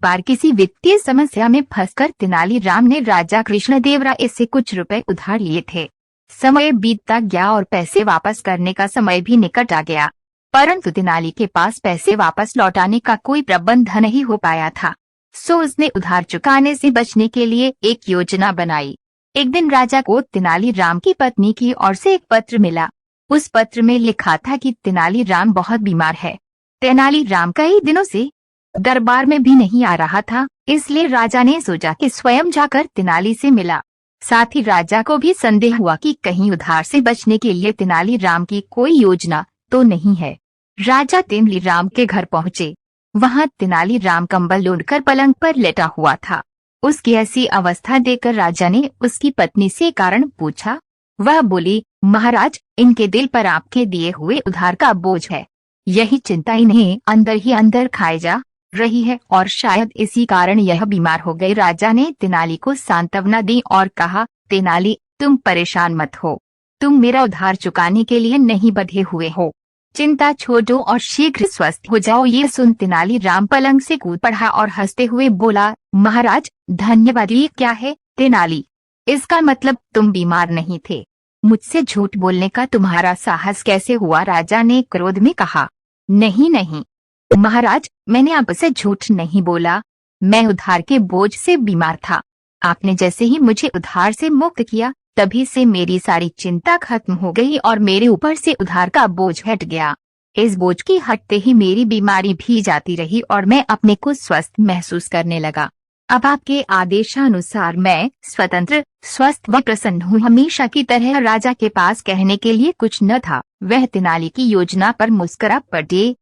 बार किसी वित्तीय समस्या में फंसकर तेनालीराम ने राजा कृष्णदेवराय से कुछ रुपए उधार लिए थे। समय बीतता गया और पैसे वापस करने का समय भी निकट आ गया, परंतु तेनाली के पास पैसे वापस लौटाने का कोई प्रबंध नहीं हो पाया था। सो उसने उधार चुकाने से बचने के लिए एक योजना बनाई। एक दिन राजा को तेनालीराम की पत्नी की ओर से एक पत्र मिला। उस पत्र में लिखा था कि तेनालीराम बहुत बीमार है। तेनालीराम कई दिनों से दरबार में भी नहीं आ रहा था, इसलिए राजा ने सोचा कि स्वयं जाकर तेनाली से मिला। साथ ही राजा को भी संदेह हुआ कि कहीं उधार से बचने के लिए तेनालीराम की कोई योजना तो नहीं है। राजा तेनालीराम के घर पहुंचे। वहां तेनालीराम कंबल ओढ़कर पलंग पर लेटा हुआ था। उसकी ऐसी अवस्था देखकर राजा ने उसकी पत्नी से कारण पूछा। वह बोली, महाराज, इनके दिल पर आपके दिए हुए उधार का बोझ है। यही चिंता इन्हें अंदर ही अंदर खाए जा रही है और शायद इसी कारण यह बीमार हो गए। राजा ने तेनाली को सांत्वना दी और कहा, तेनाली, तुम परेशान मत हो। तुम मेरा उधार चुकाने के लिए नहीं बंधे हुए हो। चिंता छोड़ो और शीघ्र स्वस्थ हो जाओ। ये सुन तेनालीराम पलंग से कूद पड़ा और हंसते हुए बोला, महाराज, धन्यवाद। ये क्या है तेनाली? इसका मतलब तुम बीमार नहीं थे। मुझसे झूठ बोलने का तुम्हारा साहस कैसे हुआ? राजा ने क्रोध में कहा। नहीं नहीं महाराज, मैंने आपसे झूठ नहीं बोला। मैं उधार के बोझ से बीमार था। आपने जैसे ही मुझे उधार से मुक्त किया, तभी से मेरी सारी चिंता खत्म हो गई और मेरे ऊपर से उधार का बोझ हट गया। इस बोझ की हटते ही मेरी बीमारी भी जाती रही और मैं अपने को स्वस्थ महसूस करने लगा। अब आपके आदेशानुसार मैं स्वतंत्र, स्वस्थ व प्रसन्न हूँ। हमेशा की तरह राजा के पास कहने के लिए कुछ न था। वह तेनाली की योजना पर मुस्कुरा पड़े